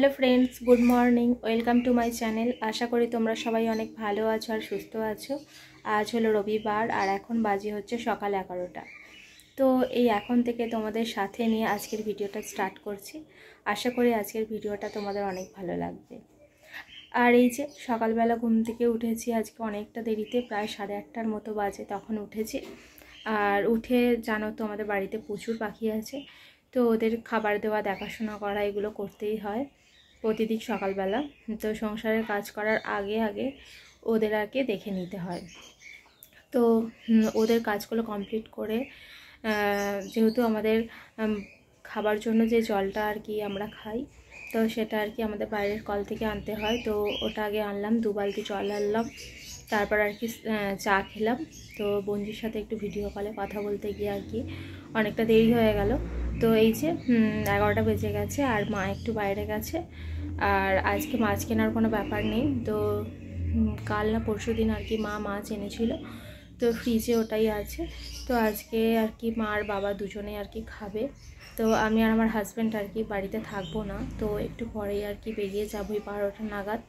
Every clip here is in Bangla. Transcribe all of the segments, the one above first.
Hello friends, good morning. Welcome to my channel. आशा करी तोमरा सबाई अनेक भालो आछो और सुस्थ आछो। आज हलो रविवार और एखन बाजे होच्छे सकाल 11टा। तो এই এখন থেকে তোমাদের সাথে নিয়ে আজকের ভিডিওটা স্টার্ট করছি। আশা করি আজকের ভিডিওটা তোমাদের অনেক ভালো লাগবে। আর এই যে সকালবেলা ঘুম থেকে উঠেছি আজকে অনেকটা দেরিতে, প্রায় 8:30টার মতো বাজে তখন উঠেছি। আর উঠে জানো তো আমাদের বাড়িতে প্রচুর পাখি আছে, তো ওদের খাবার দেওয়া, দেখাশোনা করা এগুলো করতেই হয় প্রতিদিন সকালবেলা। তো সংসারের কাজ করার আগে আগে ওদের আগে দেখে নিতে হয়। তো ওদের কাজগুলো কমপ্লিট করে যেহেতু আমাদের খাবার জন্য যে জলটা আর কি আমরা খাই, তো সেটা আর কি আমাদের বাইরের কল থেকে আনতে হয়। তো ওটা আগে আনলাম, 2 বালতি জল আনলাম, তারপর আর কি চা খেলাম। তো বন্ধুর সাথে একটু ভিডিও কলে কথা বলতে গিয়ে আর কি অনেকটা দেরি হয়ে গেল। তো এই যে 11টা বেজে গেছে আর মা একটু বাইরে গেছে। আর আজকে মাছ কেনার কোনো ব্যাপার নেই, তো কাল না পরশু দিন আর কি মা মাছ এনেছিল, তো ফ্রিজে ওটাই আছে। তো আজকে আর কি মা আর বাবা দুজনেই আর কি খাবে। তো আমি আর আমার হাজব্যান্ড আর কি বাড়িতে থাকবো না, তো একটু পরেই আর কি বেরিয়ে যাবো, 12টা নাগাদ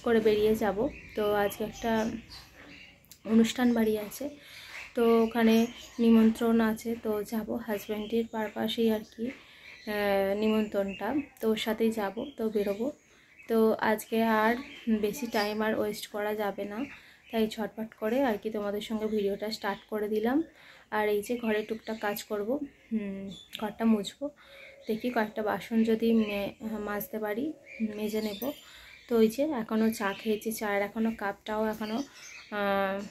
করে বেরিয়ে যাব। তো আজকে একটা অনুষ্ঠান বাড়ি আছে, তো ওখানে নিমন্ত্রণ আছে, তো যাব। হাজব্যান্ডের পারপাসেই আর কি নিমন্ত্রণটা, তো ওর সাথেই যাব, তো বেরোবো। তো আজকে আর বেশি টাইম আর ওয়েস্ট করা যাবে না, তাই ঝটপট করে আর কি তোমাদের সঙ্গে ভিডিওটা স্টার্ট করে দিলাম। আর এই যে ঘরে টুকটাক কাজ করব, ঘরটা মুছবো, দেখি কয়েকটা বাসন যদি মাজতে পারি মেজে নেব। তো ওই যে এখনও চা খেয়েছি, চায়ের এখনও কাপটাও এখনও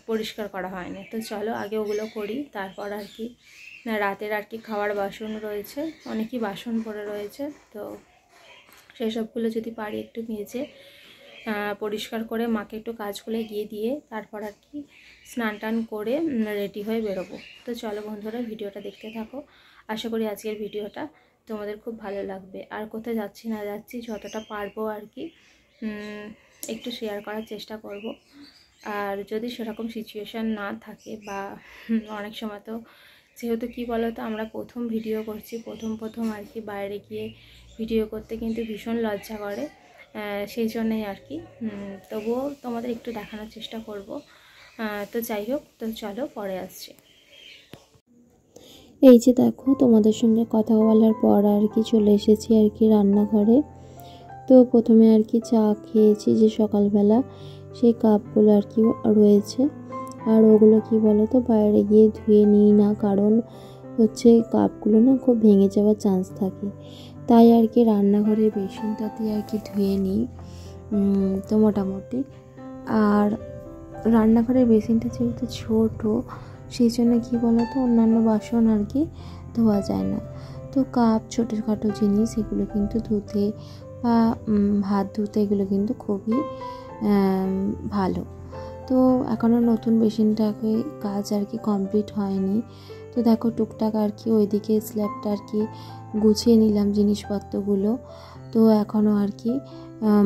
পরিষ্কার করা হয়নি। তো চলো আগে ওগুলো করি, তারপর আর কি রাতের আর কি খাওয়ার বাসন রয়েছে, অনেকই বাসন পড়ে রয়েছে, তো সেই সবগুলো যদি পারি একটু মেজে পরিষ্কার করে মাকে একটু কাজগুলো গিয়ে দিয়ে তারপর আর কি স্নান টান করে রেডি হয়ে বেরোবো। তো চলো বন্ধুরা ভিডিওটা দেখতে থাকো, আশা করি আজকের ভিডিওটা তোমাদের খুব ভালো লাগবে। আর কোথায় যাচ্ছি না যাচ্ছি যতটা পারবো আর কি একটু শেয়ার করার চেষ্টা করব। আর যদি সেরকম সিচুয়েশান না থাকে বা অনেক সময় তো যেহেতু কি বলো তো আমরা প্রথম ভিডিও করছি, প্রথম আর কি বাইরে গিয়ে ভিডিও করতে কিন্তু ভীষণ লজ্জা করে, সেই জন্যই আর কি তবুও তোমাদের একটু দেখানোর চেষ্টা করব। তো যাই হোক, তো চলো পরে আসছি। এই যে দেখো তোমাদের সঙ্গে কথা বলার পর আর কি চলে এসেছি আর কি রান্নাঘরে। তো প্রথমে আর কি চা খেয়েছি, যে সকালবেলা সেই কাপগুলো আর কি রয়েছে, আর ওগুলো কি বলো তো বাইরে গিয়ে ধুয়ে নিই না, কারণ হচ্ছে কাপগুলো না খুব ভেঙে যাওয়ার চান্স থাকে, তাই আর কি রান্নাঘরের বেসিনটাতে আর কি ধুয়ে নিই। তো মোটামুটি আর রান্নাঘরের বেসিনটা যেহেতু ছোটো, সেই জন্য কী বলো তো অন্যান্য বাসন আর কি ধোয়া যায় না। তো কাপ, ছোটোখাটো জিনিস এগুলো কিন্তু ধুতে বা হাত ধুতে এগুলো কিন্তু খুবই ভালো। তো এখনও নতুন বেসিনটাকে কাজ আর কি কমপ্লিট হয়নি। তো দেখো টুকটাক আর কি ওইদিকে স্ল্যাবটা আর কি গুছিয়ে নিলাম জিনিসপত্রগুলো। তো এখনও আর কি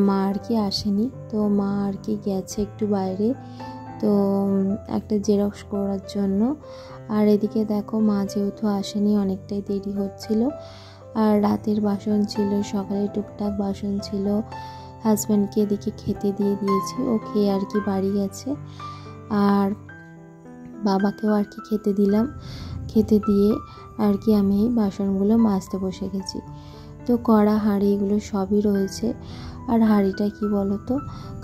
মা আর কি আসেনি, তো মা আর কি গেছে একটু বাইরে, তো একটা জেরক্স করার জন্য। আর এদিকে দেখো মা যেহেতু আসেনি অনেকটাই দেরি হচ্ছিল, আর রাতের বাসন ছিল, সকালে টুকটাক বাসন ছিল, হাজব্যান্ডকে এদিকে খেতে দিয়ে দিয়েছি, ও খেয়ে আর কি বাড়ি গেছে। আর বাবাকেও আর কি খেতে দিলাম, খেতে দিয়ে আর কি আমি এই বাসনগুলো মাজতে বসে গেছি। তো কড়া, হাঁড়ি এগুলো সবই রয়েছে। আর হাঁড়িটা কি বলো তো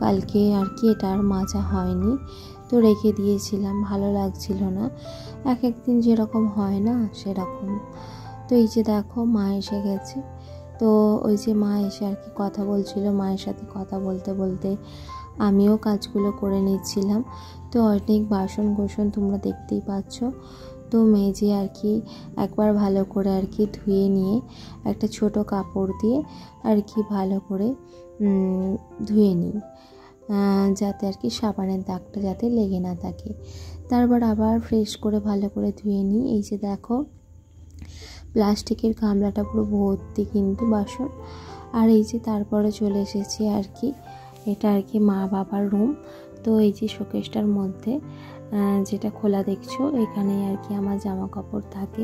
কালকে আর কি এটা আর মাজা হয়নি, তো রেখে দিয়েছিলাম, ভালো লাগছিল না, এক একদিন যেরকম হয় না সেরকম। তো এই যে দেখো মা এসে গেছে, তো ওই যে মা এসে আর কি কথা বলছিল, মায়ের সাথে কথা বলতে বলতে আমিও কাজগুলো করে নিচ্ছিলাম। তো অনেক বাসন কোসন তোমরা দেখতেই পাচ্ছ, তো মেজে আর কি একবার ভালো করে আর কি ধুয়ে নিয়ে একটা ছোট কাপড় দিয়ে আর কি ভালো করে ধুয়ে নিই, যাতে আর কি সাবানের দাগটা যাতে লেগে না থাকে। তারপর আবার ফ্রেশ করে ভালো করে ধুয়ে নিই। এই যে দেখো প্লাস্টিকের গামলাটা পুরো ভর্তি কিন্তু বাসন। আর এই যে তারপরে চলে এসেছি আর কি এটা আর কি মা বাবার রুম। তো এই যে শোকেসটার মধ্যে যেটা খোলা দেখছো, এখানেই আর কি আমার জামা কাপড় থাকে।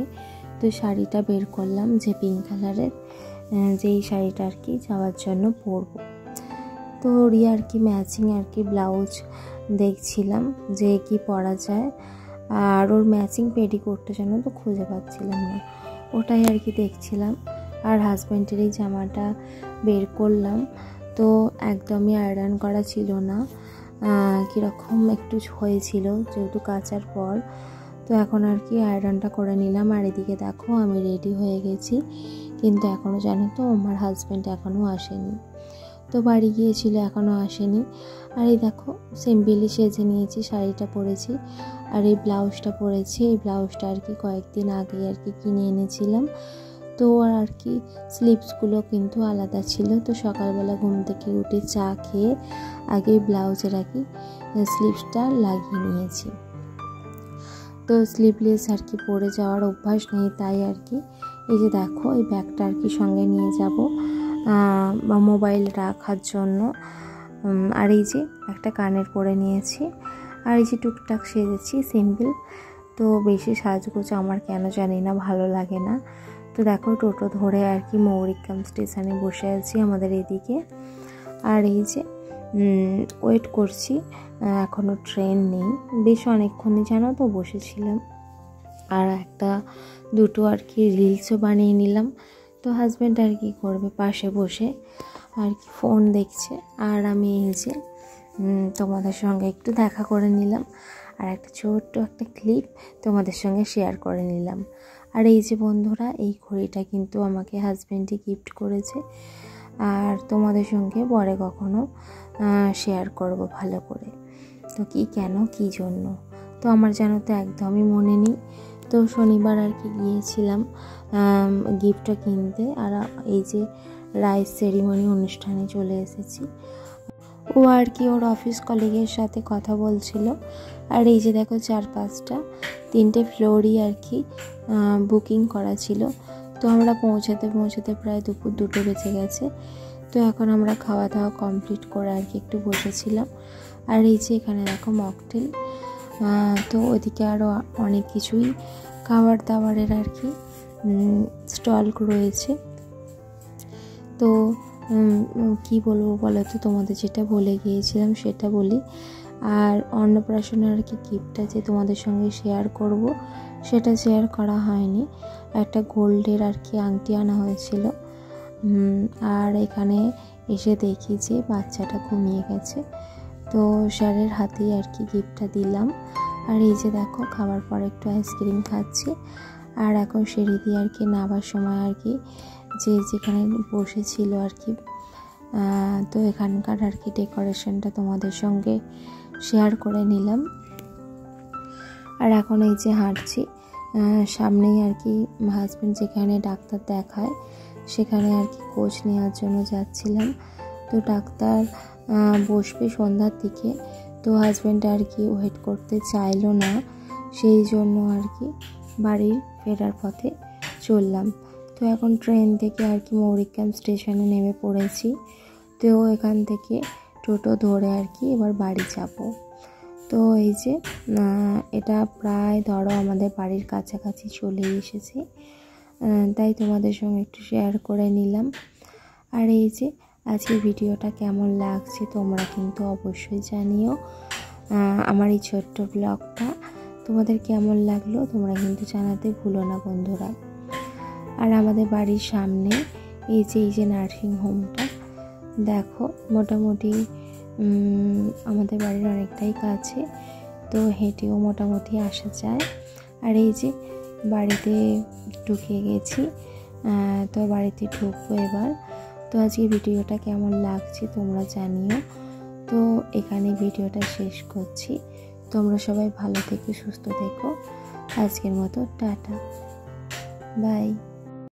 তো শাড়িটা বের করলাম যে পিঙ্ক কালারের, যেই শাড়িটা আর কি যাওয়ার জন্য পরবো। তো ওরই আর কি ম্যাচিং আর কি ব্লাউজ দেখছিলাম যে কি পরা যায়, আর ওর ম্যাচিং পেটিকোটটা যেন তো খুঁজে পাচ্ছিলাম না, ওটাই আর কি দেখছিলাম। আর হাজব্যান্ডের এই জামাটা বের করলাম, তো একদমই আয়রন করা ছিল না, কীরকম একটু হয়েছিল যেহেতু কাচার পর। তো এখন আর কি আয়রনটা করে নিলাম। আর এদিকে দেখো আমি রেডি হয়ে গেছি, কিন্তু এখনও জানো তো আমার হাজব্যান্ড এখনও আসেনি। তো বাড়ি গিয়েছিল, এখনও আসেনি। আর এই দেখো সিম্পলি সেজে নিয়েছি, শাড়িটা পরেছি আর এই ব্লাউজটা পরেছি। এই ব্লাউজটা আর কি কয়েকদিন আগে আর কি কিনে এনেছিলাম। তো আর কি স্লিভসগুলো কিন্তু আলাদা ছিল। তো সকালবেলা ঘুম থেকে উঠে চা খেয়ে আগে ব্লাউজের আর কি স্লিভসটা লাগিয়ে নিয়েছি। তো স্লিভলেস আর কি পরে যাওয়ার অভ্যাস নেই, তাই আর কি এই যে দেখো এই ব্যাগটা আর কি সঙ্গে নিয়ে যাব বা মোবাইল রাখার জন্য। আর এই যে একটা কানের পরে নিয়েছি, আর এই যে টুকটাক সেজেছি সিম্পল। তো বেশি সাজগোজ আমার কেন জানি না ভালো লাগে না। তো দেখো টোটো ধরে আর কি মৌরিকগ্রাম স্টেশনে বসে আছি আমাদের এদিকে। আর এই যে ওয়েট করছি, এখনও ট্রেন নেই। বেশ অনেকক্ষণই জানো তো বসেছিলাম, আর দুটো আর কি রিলসও বানিয়ে নিলাম। তো হাজব্যান্ড আর কি করবে, পাশে বসে আর কি ফোন দেখছে, আর আমি এই যে তোমাদের সঙ্গে একটু দেখা করে নিলাম, আর একটা ছোট্ট একটা ক্লিপ তোমাদের সঙ্গে শেয়ার করে নিলাম। আর এই যে বন্ধুরা, এই ঘড়িটা কিন্তু আমাকে হাজব্যান্ডই গিফট করেছে, আর তোমাদের সঙ্গে পরে কখনো শেয়ার করব ভালো করে। তো কি কেন কি জন্য তো আমার জানো তো একদমই মনে নেই। তো শনিবার আর কি গিয়েছিলাম গিফটটা কিনতে, আর এই যে রাইস সেরিমনি অনুষ্ঠানে চলে এসেছি। ও আর কি ওর অফিস কলিগের সাথে কথা বলছিল। আর এই যে দেখো 4-5টা ফ্লোরই আর কি বুকিং করা ছিল। তো আমরা পৌঁছাতে প্রায় দুপুর 2টো বেজে গেছে। তো এখন আমরা খাওয়া দাওয়া কমপ্লিট করে আর কি একটু বসেছিলাম। আর এই যে এখানে দেখো মকটেল, তো ওইদিকে আরও অনেক কিছুই খাবার দাবারের আর কি স্টল রয়েছে। তো কি বলবো বলো তো, তোমাদের যেটা বলে গিয়েছিলাম সেটা বলি। আর অন্নপ্রাশনের আর কি গিফটটা যে তোমাদের সঙ্গে শেয়ার করব, সেটা শেয়ার করা হয়নি। একটা গোল্ডের আর কি আংটি আনা হয়েছিল, আর এখানে এসে দেখি যে বাচ্চাটা ঘুমিয়ে গেছে। তো স্যারের হাতেই আর কি গিফটটা দিলাম। আর এই যে দেখো খাবার পর একটু আইসক্রিম খাচ্ছি। আর এখন সিঁড়ি দিয়ে আর কি নামার সময় আর কি যেখানে বসেছিল আর কি, তো এখানকার আর কি ডেকোরেশনটা তোমাদের সঙ্গে শেয়ার করে নিলাম। আর এখন এই যে হাঁটছি, সামনেই আর কি হাজব্যান্ড যেখানে ডাক্তার দেখায় সেখানে আর কি কোচ নেওয়ার জন্য যাচ্ছিলাম। তো ডাক্তার বসবে সন্ধ্যার দিকে, তো হাজব্যান্ড আর কি ওয়েট করতে চাইলো না, সেই জন্য আর কি বাড়ির ফেরার পথে চললাম। তো এখন ট্রেন থেকে আর কি মৌরিকগ্রাম স্টেশনে নেমে পড়েছি। তো এখান থেকে টোটো ধরে আর কি এবার বাড়ি যাব। তো এই যে এটা প্রায় ধরো আমাদের বাড়ির কাছাকাছি চলে এসেছি, তাই তোমাদের সঙ্গে একটু শেয়ার করে নিলাম। আর এই যে আজকের ভিডিওটা কেমন লাগছে তোমরা কিন্তু অবশ্যই জানিও। আমার এই ছোট্ট ব্লগটা তোমাদের কেমন লাগলো তোমরা কিন্তু জানাতে ভুলো না বন্ধুরা। আর আমাদের বাড়ির সামনে এই যে নার্সিং হোমটা দেখো, মোটামুটি আমাদের বাড়ির অনেকটাই কাছে, তো হেঁটেও মোটামুটি আসা যায়। আর এই যে বাড়িতে ঢুকে গেছি, তো বাড়িতে ঢুকবো এবার। তো আজকে ভিডিওটা কেমন লাগছে তোমরা জানিও। তো এখানে ভিডিওটা শেষ করছি। তোমরা সবাই ভালো থেকো, সুস্থ থেকো। আজকের মতো টাটা, বাই।